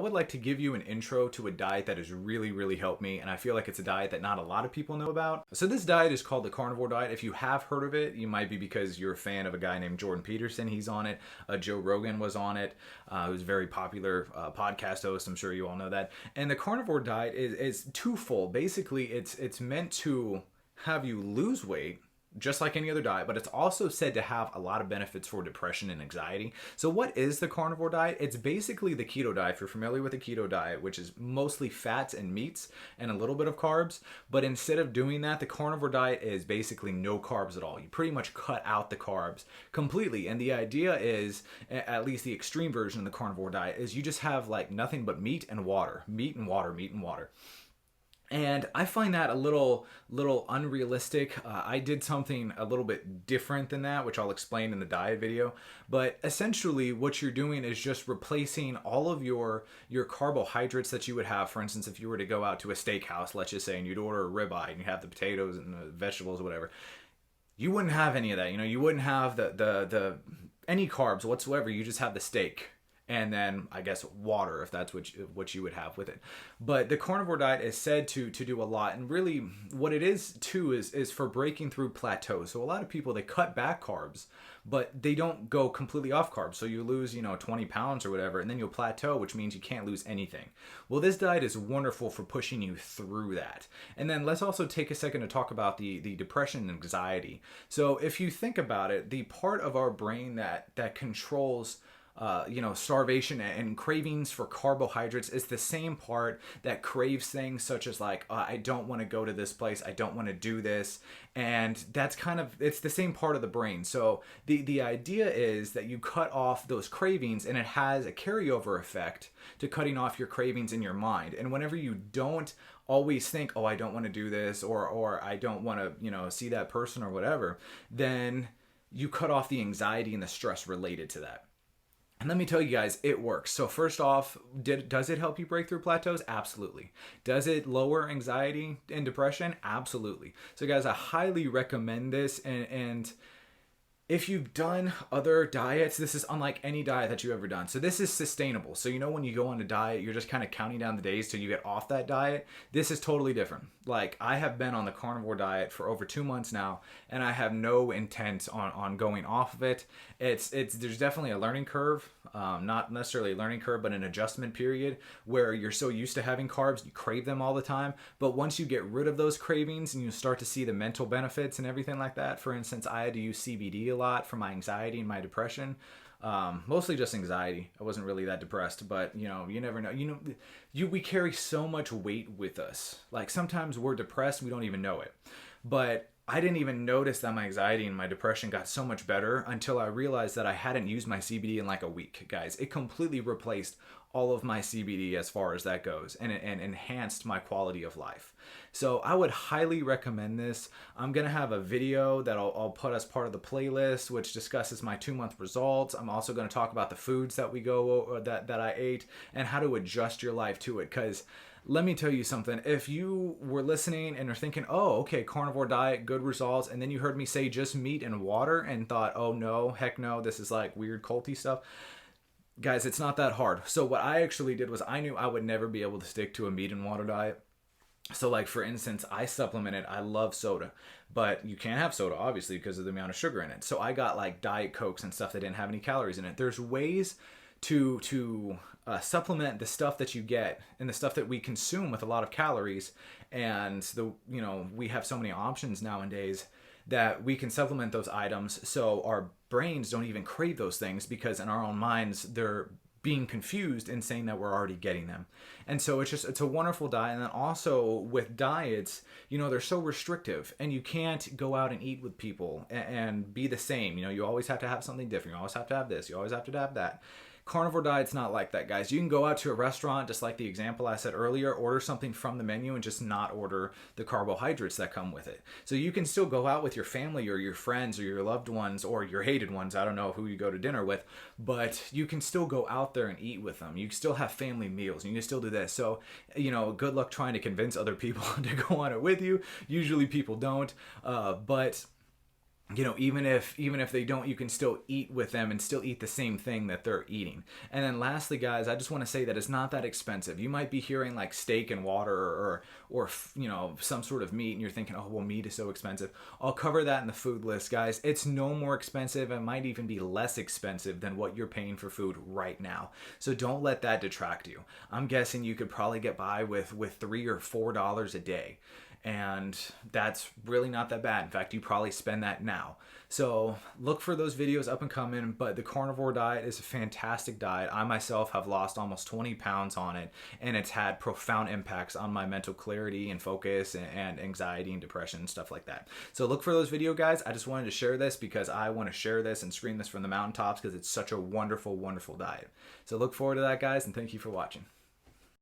I would like to give you an intro to a diet that has really, really helped me, and I feel like it's a diet that not a lot of people know about. So this diet is called the carnivore diet. If you have heard of it, you might be because you're a fan of a guy named Jordan Peterson. He's on it. Joe Rogan was on it. Who's a very popular podcast host. I'm sure you all know that. And the carnivore diet is twofold. Basically, it's meant to have you lose weight, just like any other diet, but it's also said to have a lot of benefits for depression and anxiety. So what is the carnivore diet? It's basically the keto diet. If you're familiar with the keto diet, which is mostly fats and meats and a little bit of carbs, but instead of doing that, the carnivore diet is basically no carbs at all. You pretty much cut out the carbs completely. And the idea is, at least the extreme version of the carnivore diet, is you just have like nothing but meat and water, meat and water, meat and water. And I find that a little unrealistic. I did something a little bit different than that, which I'll explain in the diet video. But essentially what you're doing is just replacing all of your carbohydrates that you would have. For instance, if you were to go out to a steakhouse, let's just say, and you'd order a ribeye and you have the potatoes and the vegetables or whatever, you wouldn't have any of that. You wouldn't have the any carbs whatsoever. You just have the steak. And then I guess water, if that's what you would have with it. But the carnivore diet is said to do a lot, and really what it is too is for breaking through plateaus. So a lot of people, they cut back carbs, but they don't go completely off carbs. So you lose 20 pounds or whatever, and then you'll plateau, which means you can't lose anything. Well, this diet is wonderful for pushing you through that. And then let's also take a second to talk about the depression and anxiety. So if you think about it, the part of our brain that controls starvation and cravings for carbohydrates is the same part that craves things such as like, I don't want to go to this place, I don't want to do this. And that's it's the same part of the brain. So the idea is that you cut off those cravings, and it has a carryover effect to cutting off your cravings in your mind. And whenever you don't always think, oh, I don't want to do this, or I don't want to, see that person or whatever, then you cut off the anxiety and the stress related to that. And let me tell you guys, it works. So first off, does it help you break through plateaus? Absolutely. Does it lower anxiety and depression? Absolutely. So guys, I highly recommend this. And if you've done other diets, this is unlike any diet that you've ever done. So this is sustainable. So when you go on a diet, you're just kind of counting down the days till you get off that diet. This is totally different. Like, I have been on the carnivore diet for over 2 months now, and I have no intent on going off of it. There's definitely a learning curve, not necessarily a learning curve, but an adjustment period where you're so used to having carbs, you crave them all the time. But once you get rid of those cravings and you start to see the mental benefits and everything like that, for instance, I had to use CBD a lot for my anxiety and my depression. Mostly just anxiety. I wasn't really that depressed, but you never know. We carry so much weight with us. Like, sometimes we're depressed, we don't even know it. But I didn't even notice that my anxiety and my depression got so much better until I realized that I hadn't used my CBD in like a week, guys. It completely replaced all of my CBD as far as that goes, and enhanced my quality of life. So I would highly recommend this. I'm going to have a video that I'll put as part of the playlist, which discusses my 2-month results. I'm also going to talk about the foods that that I ate and how to adjust your life to it. Because let me tell you something. If you were listening and are thinking, oh, okay, carnivore diet, good results, and then you heard me say just meat and water and thought, oh no, heck no, this is like weird culty stuff. Guys, it's not that hard. So what I actually did was I knew I would never be able to stick to a meat and water diet. So like, for instance, I supplemented. I love soda, but you can't have soda obviously because of the amount of sugar in it. So I got like Diet Cokes and stuff that didn't have any calories in it. There's ways to supplement the stuff that you get and the stuff that we consume with a lot of calories. And we have so many options nowadays that we can supplement those items so our brains don't even crave those things, because in our own minds they're being confused and saying that we're already getting them. And so it's a wonderful diet. And then also with diets, they're so restrictive, and you can't go out and eat with people and be the same. You always have to have something different. You always have to have this, you always have to have that. Carnivore diet's not like that, guys. You can go out to a restaurant, just like the example I said earlier, order something from the menu and just not order the carbohydrates that come with it. So you can still go out with your family or your friends or your loved ones or your hated ones. I don't know who you go to dinner with, but you can still go out there and eat with them. You can still have family meals. You can still do this. So, good luck trying to convince other people to go on it with you. Usually people don't, but you know, even if they don't, you can still eat with them and still eat the same thing that they're eating. And then lastly, guys, I just want to say that it's not that expensive. You might be hearing like steak and water, or you know, some sort of meat, and you're thinking, oh well, meat is so expensive. I'll cover that in the food list, guys. It's no more expensive. It might even be less expensive than what you're paying for food right now. So don't let that detract you. I'm guessing you could probably get by with $3 or $4 a day, and that's really not that bad. In fact, you probably spend that now. So look for those videos up and coming. But the carnivore diet is a fantastic diet. I myself have lost almost 20 pounds on it, and it's had profound impacts on my mental clarity and focus and anxiety and depression and stuff like that. So look for those video, guys. I just wanted to share this because I want to share this and scream this from the mountaintops because it's such a wonderful, wonderful diet. So look forward to that, guys, and thank you for watching.